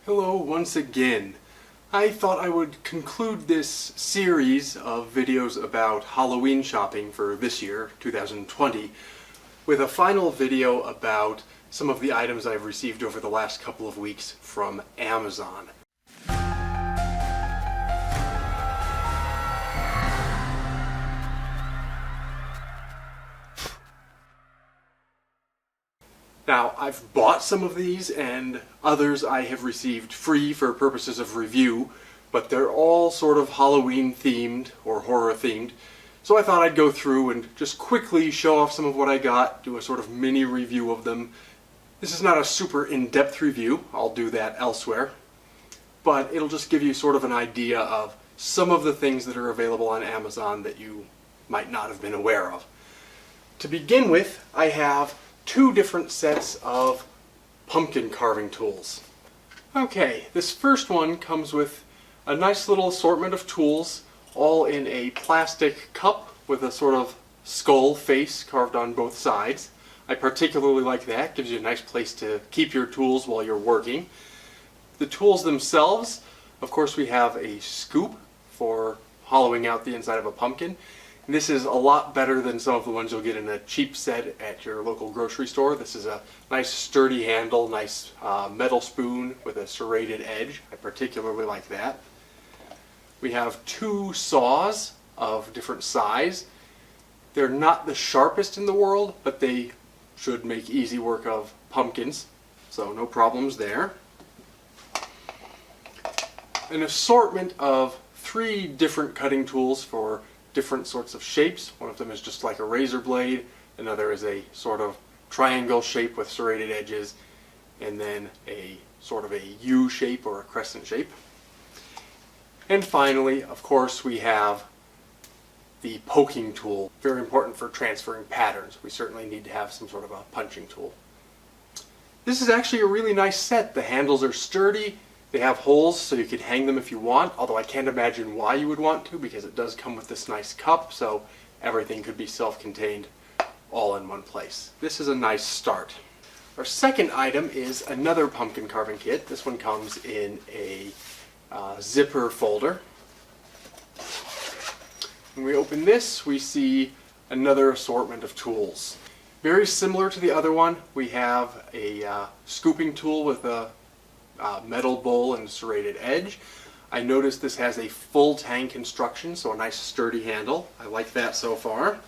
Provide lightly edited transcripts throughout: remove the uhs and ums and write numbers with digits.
Hello once again. I thought I would conclude this series of videos about Halloween shopping for this year, 2020, with a final video about some of the items I've received over the last couple of weeks from Amazon. Now, I've bought some of these and others I have received free for purposes of review, but they're all sort of Halloween themed or horror themed. So I thought I'd go through and just quickly show off some of what I got, do a sort of mini review of them. This is not a super in-depth review, I'll do that elsewhere, but it'll just give you sort of an idea of some of the things that are available on Amazon that you might not have been aware of. To begin with, I have two different sets of pumpkin carving tools. Okay, this first one comes with a nice little assortment of tools, all in a plastic cup with a sort of skull face carved on both sides. I particularly like that, gives you a nice place to keep your tools while you're working. The tools themselves, of course we have a scoop for hollowing out the inside of a pumpkin. This is a lot better than some of the ones you'll get in a cheap set at your local grocery store. This is a nice sturdy handle, nice metal spoon with a serrated edge. I particularly like that. We have two saws of different size. They're not the sharpest in the world, but they should make easy work of pumpkins, so no problems there. An assortment of three different cutting tools for different sorts of shapes. One of them is just like a razor blade, another is a sort of triangle shape with serrated edges, and then a sort of a U shape or a crescent shape. And finally, of course, we have the poking tool, very important for transferring patterns. We certainly need to have some sort of a punching tool. This is actually a really nice set. The handles are sturdy. They have holes so you can hang them if you want, although I can't imagine why you would want to because it does come with this nice cup, so everything could be self-contained all in one place. This is a nice start. Our second item is another pumpkin carving kit. This one comes in a zipper folder. When we open this, we see another assortment of tools. Very similar to the other one, we have a scooping tool with a metal bowl and serrated edge. I noticed this has a full tang construction, so a nice sturdy handle. I like that so far.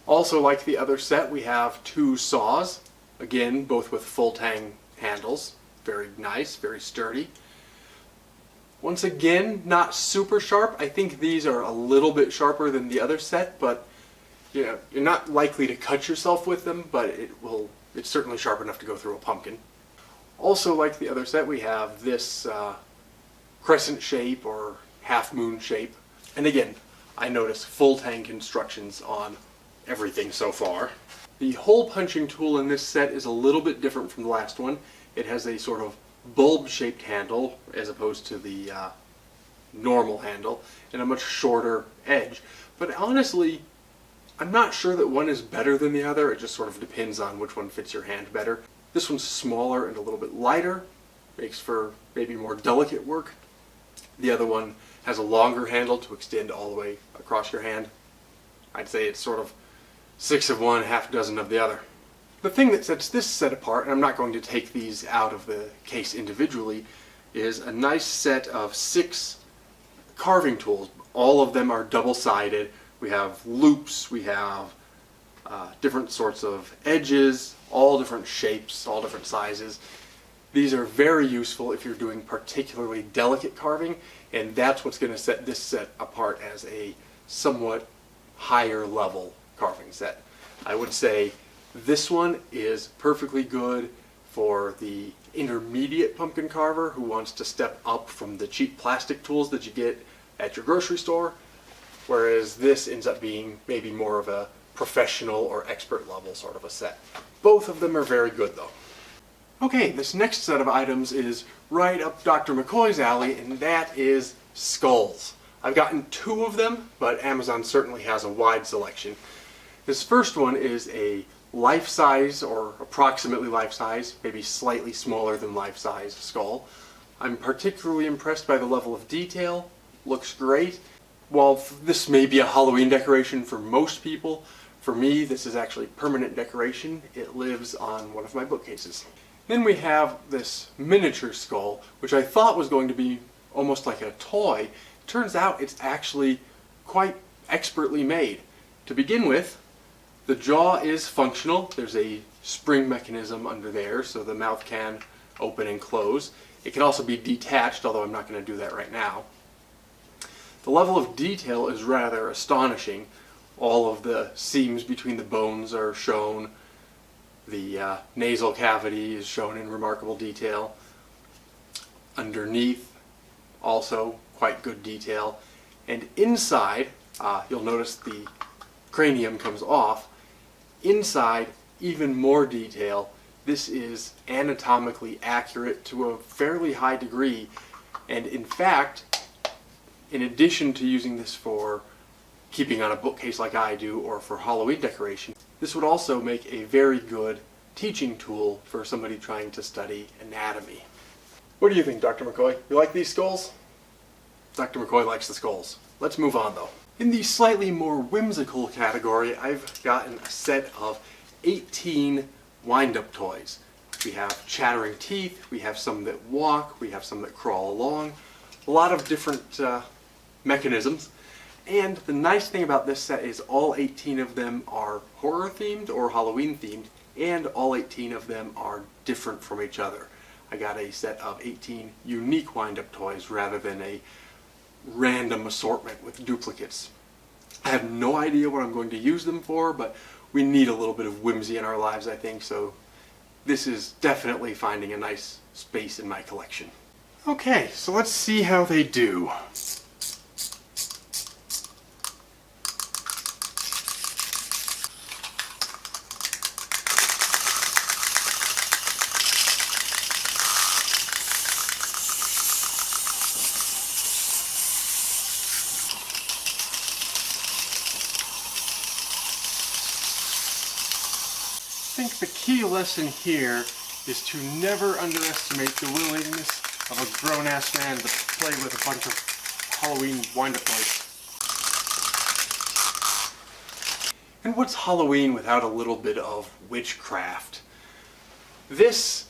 Also, like the other set, we have two saws, again both with full tang handles. Very nice, very sturdy. Once again, not super sharp. I think these are a little bit sharper than the other set, but you know, you're not likely to cut yourself with them, but it's certainly sharp enough to go through a pumpkin. Also, like the other set, we have this crescent shape or half moon shape. And again, I notice full tang constructions on everything so far. The hole punching tool in this set is a little bit different from the last one. It has a sort of bulb-shaped handle as opposed to the normal handle, and a much shorter edge. But honestly, I'm not sure that one is better than the other. It just sort of depends on which one fits your hand better. This one's smaller and a little bit lighter, makes for maybe more delicate work. The other one has a longer handle to extend all the way across your hand. I'd say it's sort of 6 of one, half dozen of the other. The thing that sets this set apart, and I'm not going to take these out of the case individually, is a nice set of 6 carving tools. All of them are double-sided. We have loops, we have different sorts of edges, all different shapes, all different sizes. These are very useful if you're doing particularly delicate carving, and that's what's going to set this set apart as a somewhat higher level carving set. I would say this one is perfectly good for the intermediate pumpkin carver who wants to step up from the cheap plastic tools that you get at your grocery store, whereas this ends up being maybe more of a professional or expert level sort of a set. Both of them are very good though. Okay, this next set of items is right up Dr. McCoy's alley, and that is skulls. I've gotten 2 of them, but Amazon certainly has a wide selection. This first one is a life-size or approximately life-size, maybe slightly smaller than life-size skull I'm particularly impressed by the level of detail. Looks great. While this may be a Halloween decoration for most people, for me this is actually permanent decoration. It lives on one of my bookcases. Then we have this miniature skull, which I thought was going to be almost like a toy. Turns out it's actually quite expertly made. To begin with, the jaw is functional. There's a spring mechanism under there so the mouth can open and close. It can also be detached, although I'm not going to do that right now. The level of detail is rather astonishing. All of the seams between the bones are shown. The nasal cavity is shown in remarkable detail. Underneath, also quite good detail. And inside, you'll notice the cranium comes off. Inside, even more detail. This is anatomically accurate to a fairly high degree. And in fact, in addition to using this for keeping on a bookcase like I do or for Halloween decoration, this would also make a very good teaching tool for somebody trying to study anatomy. What do you think, Dr. McCoy? You like these skulls? Dr. McCoy likes the skulls. Let's move on though. In the slightly more whimsical category, I've gotten a set of 18 wind-up toys. We have chattering teeth, we have some that walk, we have some that crawl along. A lot of different mechanisms. And the nice thing about this set is all 18 of them are horror themed or Halloween themed, and all 18 of them are different from each other. I got a set of 18 unique wind-up toys rather than a random assortment with duplicates. I have no idea what I'm going to use them for, but we need a little bit of whimsy in our lives, I think, so this is definitely finding a nice space in my collection. Okay, so let's see how they do. I think the key lesson here is to never underestimate the willingness of a grown-ass man to play with a bunch of Halloween wind-up toys. And what's Halloween without a little bit of witchcraft? This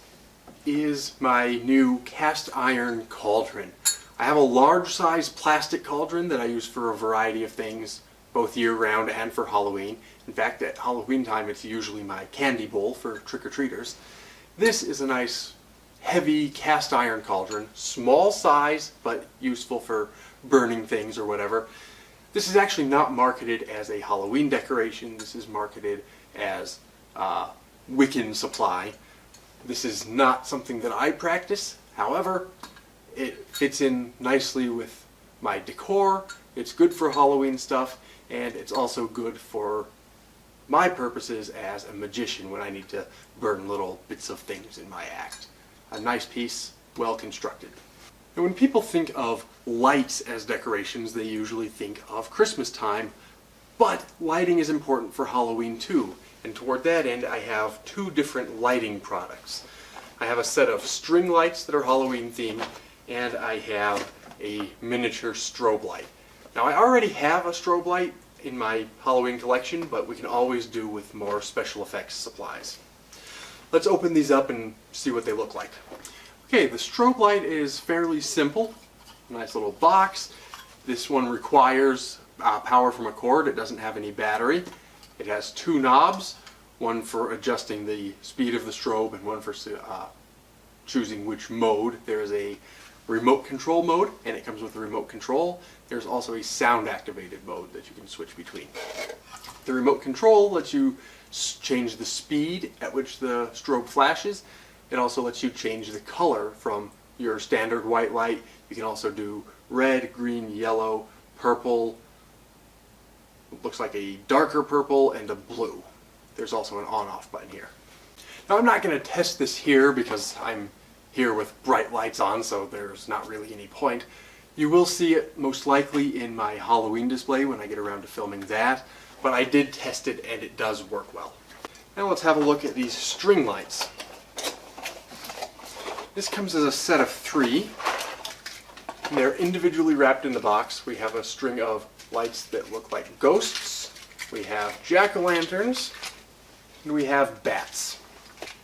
is my new cast iron cauldron. I have a large size plastic cauldron that I use for a variety of things, both year-round and for Halloween. In fact, at Halloween time, it's usually my candy bowl for trick-or-treaters. This is a nice, heavy cast iron cauldron, small size, but useful for burning things or whatever. This is actually not marketed as a Halloween decoration. This is marketed as Wiccan supply. This is not something that I practice. However, it fits in nicely with my decor. It's good for Halloween stuff, and it's also good for my purposes as a magician when I need to burn little bits of things in my act. A nice piece, well constructed. And when people think of lights as decorations, they usually think of Christmas time, but lighting is important for Halloween too. And toward that end, I have two different lighting products. I have a set of string lights that are Halloween themed, and I have a miniature strobe light. Now, I already have a strobe light in my Halloween collection, but we can always do with more special effects supplies. Let's open these up and see what they look like. Okay, the strobe light is fairly simple. Nice little box. This one requires power from a cord. It doesn't have any battery. It has two knobs, one for adjusting the speed of the strobe and one for choosing which mode. There is a remote control mode, and it comes with a remote control. There's also a sound activated mode that you can switch between. The remote control lets you change the speed at which the strobe flashes. It also lets you change the color from your standard white light. You can also do red, green, yellow, purple, looks like a darker purple, and a blue. There's also an on-off button here. Now, I'm not going to test this here because I'm here with bright lights on, so there's not really any point. You will see it most likely in my Halloween display when I get around to filming that, but I did test it and it does work well. Now let's have a look at these string lights. This comes as a set of 3. And they're individually wrapped in the box. We have a string of lights that look like ghosts. We have jack-o'-lanterns. And we have bats.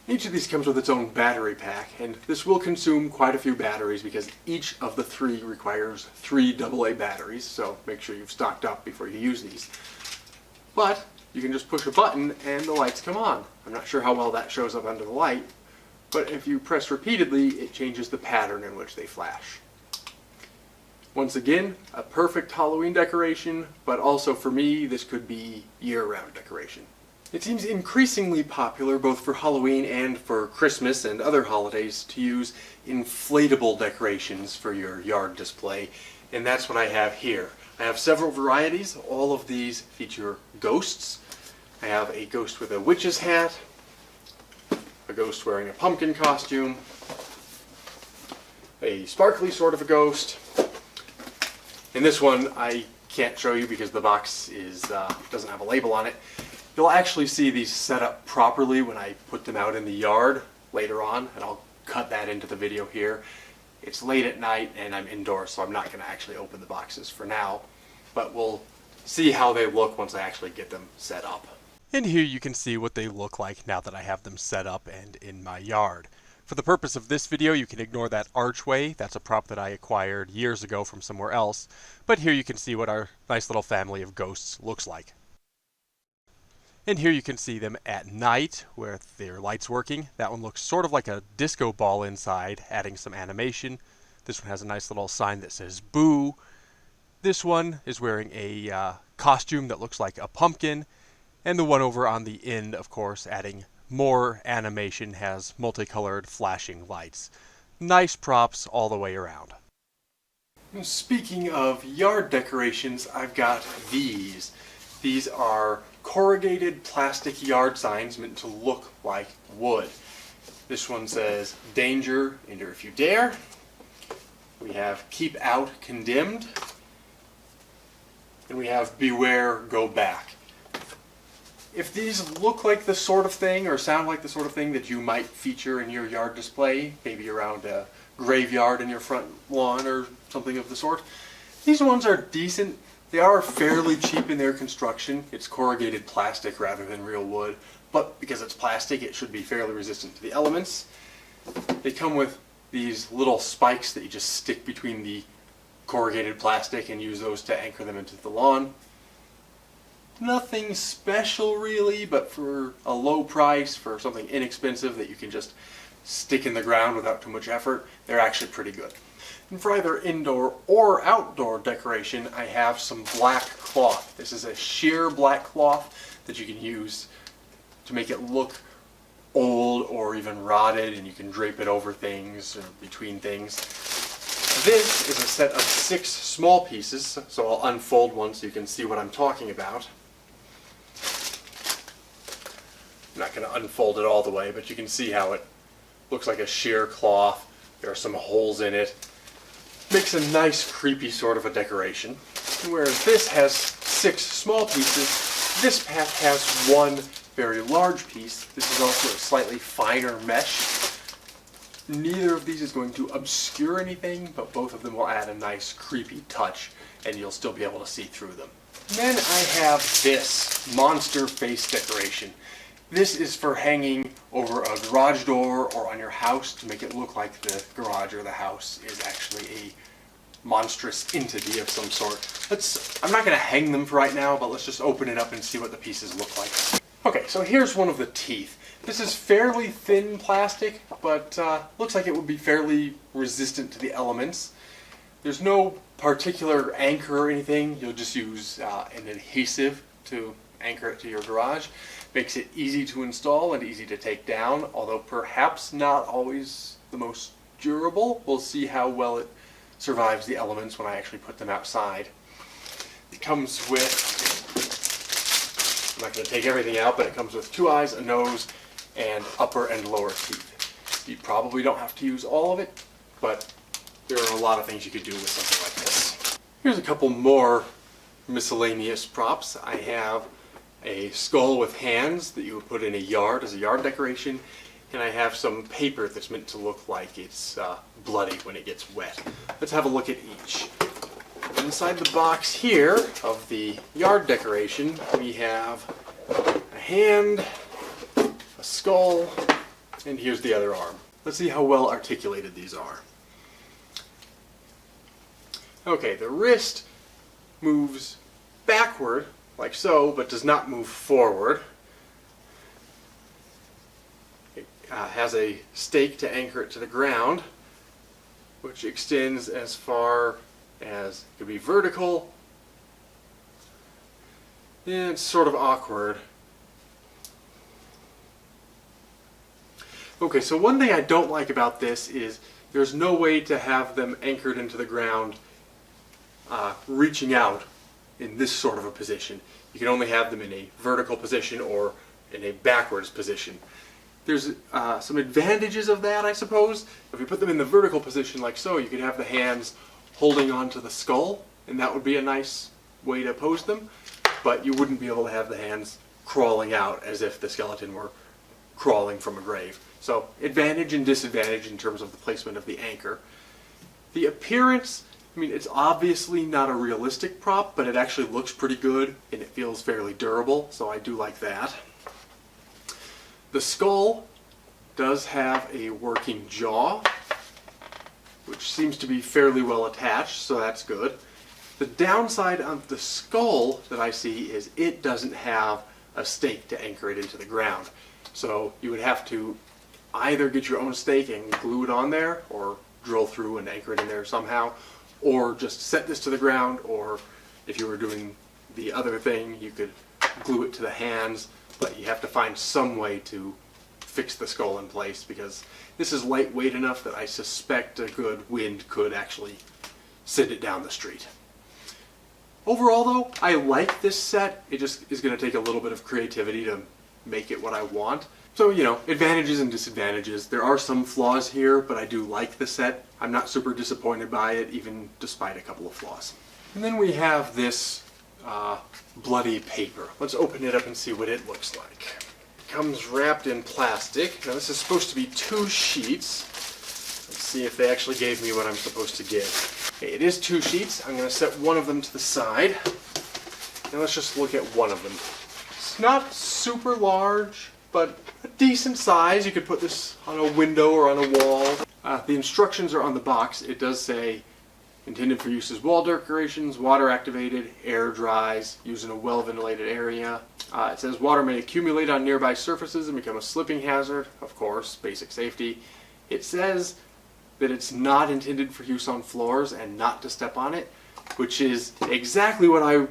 Each of these comes with its own battery pack, and this will consume quite a few batteries because each of the 3 requires 3 AA batteries, so make sure you've stocked up before you use these. But you can just push a button and the lights come on. I'm not sure how well that shows up under the light, but if you press repeatedly, it changes the pattern in which they flash. Once again, a perfect Halloween decoration, but also for me, this could be year-round decoration. It seems increasingly popular both for Halloween and for Christmas and other holidays to use inflatable decorations for your yard display, and that's what I have here. I have several varieties. All of these feature ghosts. I have a ghost with a witch's hat, a ghost wearing a pumpkin costume, a sparkly sort of a ghost, and this one I can't show you because the box doesn't have a label on it. You'll actually see these set up properly when I put them out in the yard later on, and I'll cut that into the video here. It's late at night and I'm indoors, so I'm not going to actually open the boxes for now, but we'll see how they look once I actually get them set up. And here you can see what they look like now that I have them set up and in my yard. For the purpose of this video, you can ignore that archway. That's a prop that I acquired years ago from somewhere else, but here you can see what our nice little family of ghosts looks like. And here you can see them at night with their lights working. That one looks sort of like a disco ball inside, adding some animation. This one has a nice little sign that says boo. This one is wearing a costume that looks like a pumpkin. And the one over on the end, of course, adding more animation, has multicolored flashing lights. Nice props all the way around. Speaking of yard decorations, I've got these. These are corrugated plastic yard signs meant to look like wood. This one says, "Danger, enter if you dare." We have "Keep out, condemned." And we have "Beware, go back." If these look like the sort of thing or sound like the sort of thing that you might feature in your yard display, maybe around a graveyard in your front lawn or something of the sort, these ones are decent. They are fairly cheap in their construction. It's corrugated plastic rather than real wood, but because it's plastic, it should be fairly resistant to the elements. They come with these little spikes that you just stick between the corrugated plastic and use those to anchor them into the lawn. Nothing special really, but for a low price, for something inexpensive that you can just stick in the ground without too much effort, they're actually pretty good. And for either indoor or outdoor decoration, I have some black cloth. This is a sheer black cloth that you can use to make it look old or even rotted, and you can drape it over things or between things. This is a set of 6 small pieces, so I'll unfold one so you can see what I'm talking about. I'm not going to unfold it all the way, but you can see how it looks like a sheer cloth. There are some holes in it. Makes a nice creepy sort of a decoration. Whereas this has 6 small pieces, this pack has 1 very large piece. This is also a slightly finer mesh. Neither of these is going to obscure anything, but both of them will add a nice creepy touch, and you'll still be able to see through them. And then I have this monster face decoration. This is for hanging over a garage door or on your house to make it look like the garage or the house is actually a monstrous entity of some sort. I'm not going to hang them for right now, but let's just open it up and see what the pieces look like. Okay, so here's one of the teeth. This is fairly thin plastic, but looks like it would be fairly resistant to the elements. There's no particular anchor or anything. You'll just use an adhesive to anchor it to your garage. Makes it easy to install and easy to take down, although perhaps not always the most durable. We'll see how well it survives the elements when I actually put them outside. It comes with, I'm not going to take everything out, but it comes with 2 eyes, a nose, and upper and lower teeth. You probably don't have to use all of it, but there are a lot of things you could do with something like this. Here's a couple more miscellaneous props. I have a skull with hands that you would put in a yard as a yard decoration, and I have some paper that's meant to look like it's bloody when it gets wet. Let's have a look at each. Inside the box here of the yard decoration, we have a hand, a skull, and here's the other arm. Let's see how well articulated these are. Okay, the wrist moves backward, like so, but does not move forward. It has a stake to anchor it to the ground, which extends as far as it could be vertical. And it's sort of awkward. Okay, so one thing I don't like about this is there's no way to have them anchored into the ground reaching out in this sort of a position. You can only have them in a vertical position or in a backwards position. There's some advantages of that, I suppose. If you put them in the vertical position like so, you could have the hands holding onto the skull, and that would be a nice way to pose them, but you wouldn't be able to have the hands crawling out as if the skeleton were crawling from a grave. So advantage and disadvantage in terms of the placement of the anchor. The appearance, I mean, it's obviously not a realistic prop, but it actually looks pretty good and it feels fairly durable, so I do like that. The skull does have a working jaw, which seems to be fairly well attached, so that's good. The downside of the skull that I see is it doesn't have a stake to anchor it into the ground. So you would have to either get your own stake and glue it on there, or drill through and anchor it in there somehow, or just set this to the ground, or if you were doing the other thing, you could glue it to the hands, but you have to find some way to fix the skull in place, because this is lightweight enough that I suspect a good wind could actually send it down the street. Overall though, I like this set. It just is going to take a little bit of creativity to make it what I want. So, you know, advantages and disadvantages. There are some flaws here, but I do like the set. I'm not super disappointed by it, even despite a couple of flaws. And then we have this bloody paper. Let's open it up and see what it looks like. It comes wrapped in plastic. Now this is supposed to be 2 sheets. Let's see if they actually gave me what I'm supposed to give. Okay, it is 2 sheets. I'm going to set one of them to the side. Now let's just look at one of them. It's not super large, but a decent size. You could put this on a window or on a wall. The instructions are on the box. It does say, intended for use as wall decorations, water activated, air dries, used in a well ventilated area. It says water may accumulate on nearby surfaces and become a slipping hazard. Of course, basic safety. It says that it's not intended for use on floors and not to step on it, which is exactly what I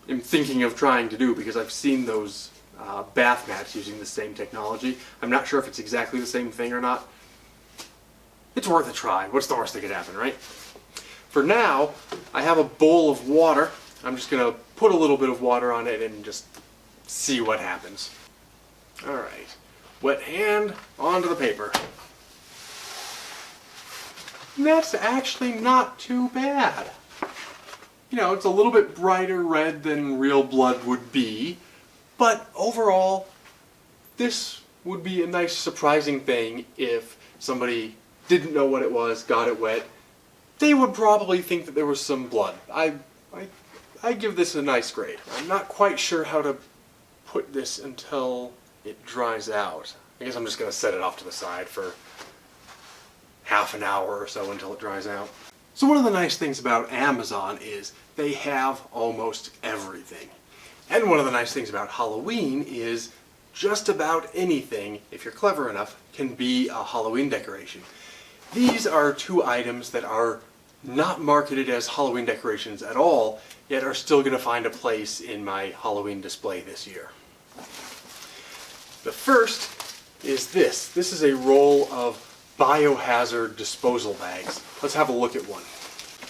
am thinking of trying to do, because I've seen those bath mats using the same technology. I'm not sure if it's exactly the same thing or not. It's worth a try. What's the worst that could happen, right? For now, I have a bowl of water. I'm just going to put a little bit of water on it and just see what happens. Alright, wet hand onto the paper. And that's actually not too bad. You know, it's a little bit brighter red than real blood would be, but overall, this would be a nice surprising thing if somebody didn't know what it was, got it wet. They would probably think that there was some blood. I give this a nice grade. I'm not quite sure how to put this until it dries out. I guess I'm just going to set it off to the side for half an hour or so until it dries out. So one of the nice things about Amazon is they have almost everything. And one of the nice things about Halloween is just about anything, if you're clever enough, can be a Halloween decoration. These are 2 items that are not marketed as Halloween decorations at all, yet are still going to find a place in my Halloween display this year. The first is this. This is a roll of biohazard disposal bags. Let's have a look at one.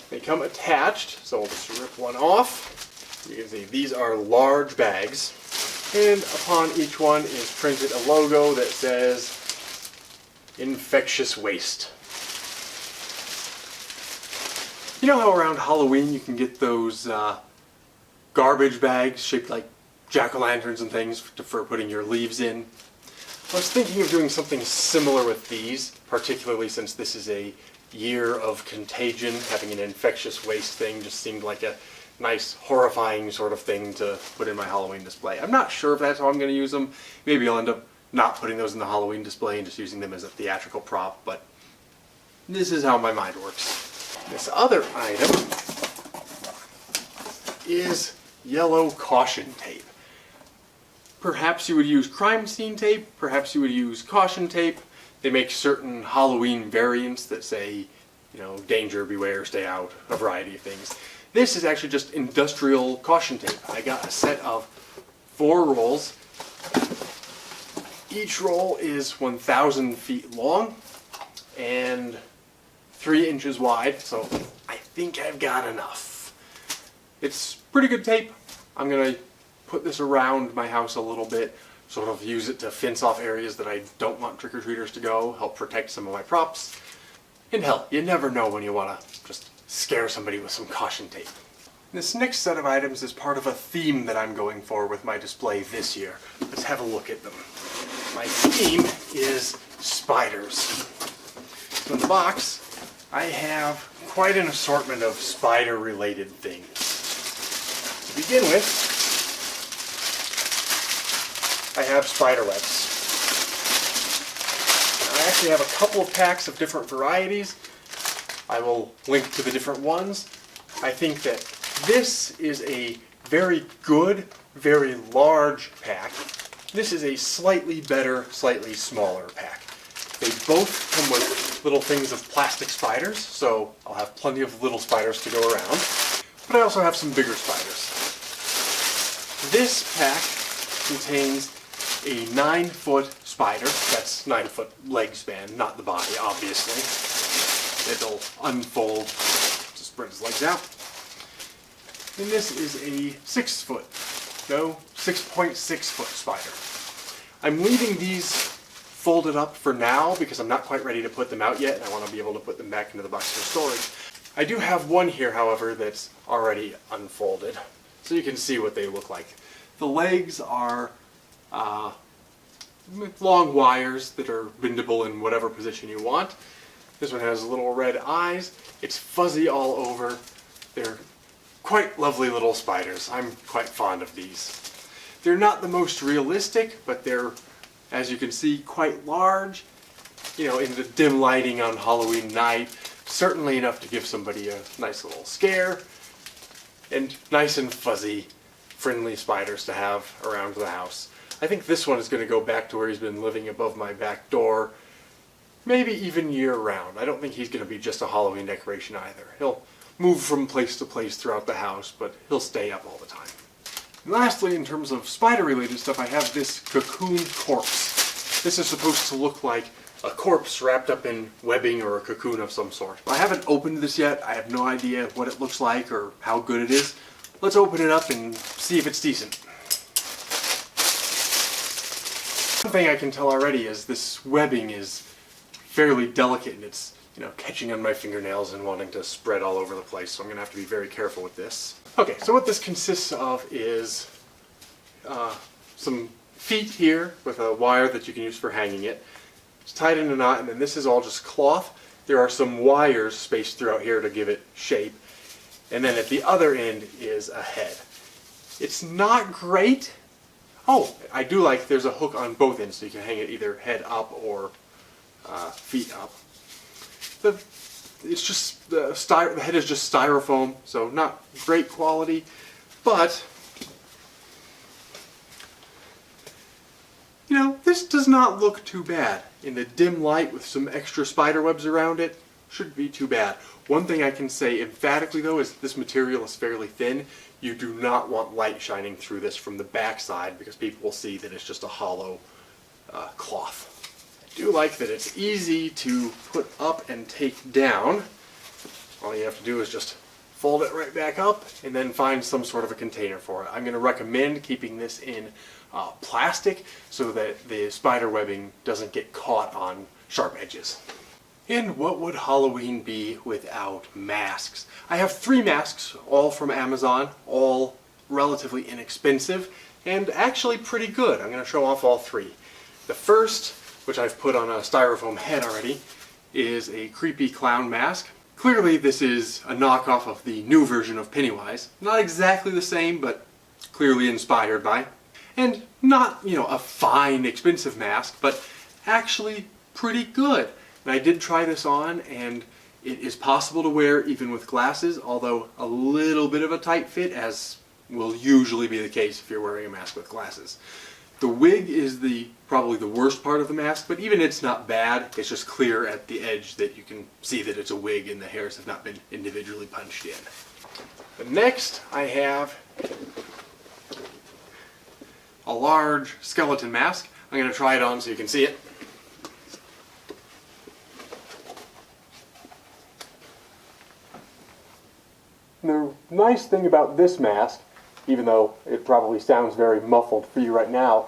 They come attached, so we'll just rip one off. You can see these are large bags, and upon each one is printed a logo that says infectious waste. You know how around Halloween you can get those garbage bags shaped like jack-o'-lanterns and things for putting your leaves in? I was thinking of doing something similar with these, particularly since this is a year of contagion. Having an infectious waste thing just seemed like a nice, horrifying sort of thing to put in my Halloween display. I'm not sure if that's how I'm going to use them. Maybe I'll end up not putting those in the Halloween display and just using them as a theatrical prop, but this is how my mind works. This other item is yellow caution tape. Perhaps you would use crime scene tape, perhaps you would use caution tape. They make certain Halloween variants that say, you know, danger, beware, stay out, a variety of things. This is actually just industrial caution tape. I got a set of 4 rolls. Each roll is 1,000 feet long and 3 inches wide, so I think I've got enough. It's pretty good tape. I'm going to put this around my house a little bit, sort of use it to fence off areas that I don't want trick-or-treaters to go, help protect some of my props. And hell, you never know when you want to just scare somebody with some caution tape. This next set of items is part of a theme that I'm going for with my display this year. Let's have a look at them. My theme is spiders. So in the box, I have quite an assortment of spider-related things. To begin with, I have spider webs. I actually have a couple of packs of different varieties. I will link to the different ones. I think that this is a very good, very large pack. This is a slightly better, slightly smaller pack. They both come with little things of plastic spiders, so I'll have plenty of little spiders to go around. But I also have some bigger spiders. This pack contains a 9-foot spider. That's 9-foot leg span, not the body, obviously. It'll unfold to spread his legs out. And this is a 6.6-foot spider. I'm leaving these folded up for now because I'm not quite ready to put them out yet, and I want to be able to put them back into the box for storage. I do have one here, however, that's already unfolded, so you can see what they look like. The legs are long wires that are bendable in whatever position you want. This one has little red eyes. It's fuzzy all over. They're quite lovely little spiders. I'm quite fond of these. They're not the most realistic, but they're, as you can see, quite large. You know, in the dim lighting on Halloween night, certainly enough to give somebody a nice little scare. And nice and fuzzy, friendly spiders to have around the house. I think this one is going to go back to where he's been living above my back door, maybe even year-round. I don't think he's going to be just a Halloween decoration either. He'll move from place to place throughout the house, but he'll stay up all the time. And lastly, in terms of spider-related stuff, I have this cocoon corpse. This is supposed to look like a corpse wrapped up in webbing or a cocoon of some sort. I haven't opened this yet. I have no idea what it looks like or how good it is. Let's open it up and see if it's decent. One thing I can tell already is this webbing is fairly delicate and it's, catching on my fingernails and wanting to spread all over the place, so I'm going to have to be very careful with this. Okay, so what this consists of is some feet here with a wire that you can use for hanging it. It's tied in a knot, and then this is all just cloth. There are some wires spaced throughout here to give it shape. And then at the other end is a head. It's not great. Oh, I do like there's a hook on both ends, so you can hang it either head up or feet up. The head is just styrofoam, so not great quality, but this does not look too bad. In the dim light with some extra spider webs around it, shouldn't be too bad. One thing I can say emphatically though is this material is fairly thin. You do not want light shining through this from the back side because people will see that it's just a hollow cloth. I do like that it's easy to put up and take down. All you have to do is just fold it right back up and then find some sort of a container for it. I'm going to recommend keeping this in plastic so that the spider webbing doesn't get caught on sharp edges. And what would Halloween be without masks? I have 3 masks, all from Amazon, all relatively inexpensive, and actually pretty good. I'm going to show off all 3. The first, which I've put on a styrofoam head already, is a creepy clown mask. Clearly this is a knockoff of the new version of Pennywise. Not exactly the same, but clearly inspired by. And not, a fine, expensive mask, but actually pretty good. And I did try this on, and it is possible to wear even with glasses, although a little bit of a tight fit, as will usually be the case if you're wearing a mask with glasses. The wig is probably the worst part of the mask, but even it's not bad. It's just clear at the edge that you can see that it's a wig and the hairs have not been individually punched in. But next I have a large skeleton mask. I'm going to try it on so you can see it. The nice thing about this mask, even though it probably sounds very muffled for you right now,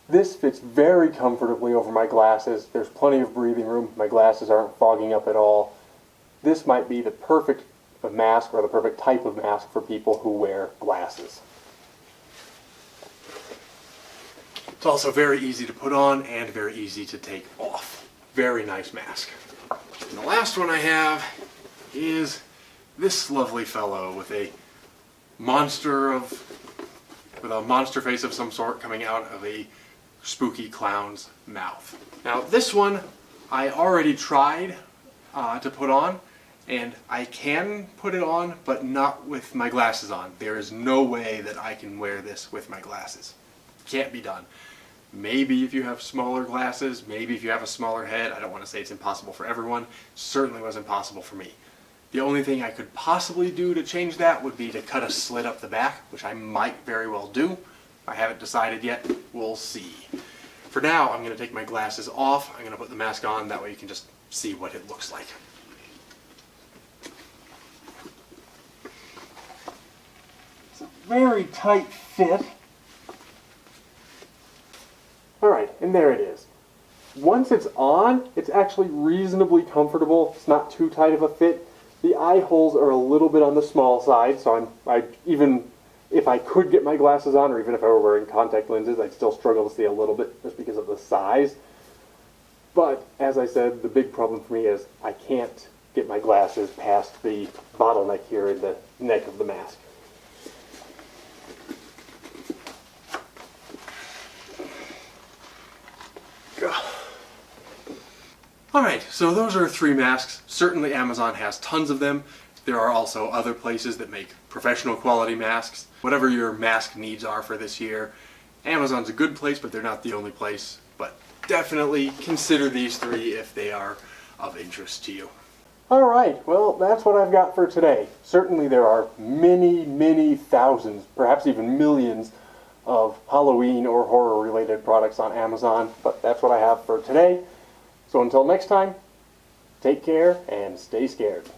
this fits very comfortably over my glasses. There's plenty of breathing room. My glasses aren't fogging up at all. This might be the perfect mask, or the perfect type of mask for people who wear glasses. It's also very easy to put on and very easy to take off. Very nice mask. And the last one I have is this lovely fellow with a monster face of some sort coming out of a spooky clown's mouth. Now this one I already tried to put on, and I can put it on, but not with my glasses on. There is no way that I can wear this with my glasses. Can't be done. Maybe if you have smaller glasses, maybe if you have a smaller head. I don't want to say it's impossible for everyone. Certainly was impossible for me. The only thing I could possibly do to change that would be to cut a slit up the back, which I might very well do. I haven't decided yet. We'll see. For now, I'm going to take my glasses off. I'm going to put the mask on. That way you can just see what it looks like. It's a very tight fit. Alright, and there it is. Once it's on, it's actually reasonably comfortable. It's not too tight of a fit. The eye holes are a little bit on the small side, so even if I could get my glasses on, or even if I were wearing contact lenses, I'd still struggle to see a little bit just because of the size. But, as I said, the big problem for me is I can't get my glasses past the bottleneck here in the neck of the mask. Alright, so those are 3 masks. Certainly Amazon has tons of them. There are also other places that make professional quality masks. Whatever your mask needs are for this year, Amazon's a good place, but they're not the only place. But definitely consider these 3 if they are of interest to you. Alright, well that's what I've got for today. Certainly there are many, many thousands, perhaps even millions of Halloween or horror related products on Amazon, but that's what I have for today. So until next time, take care and stay scared.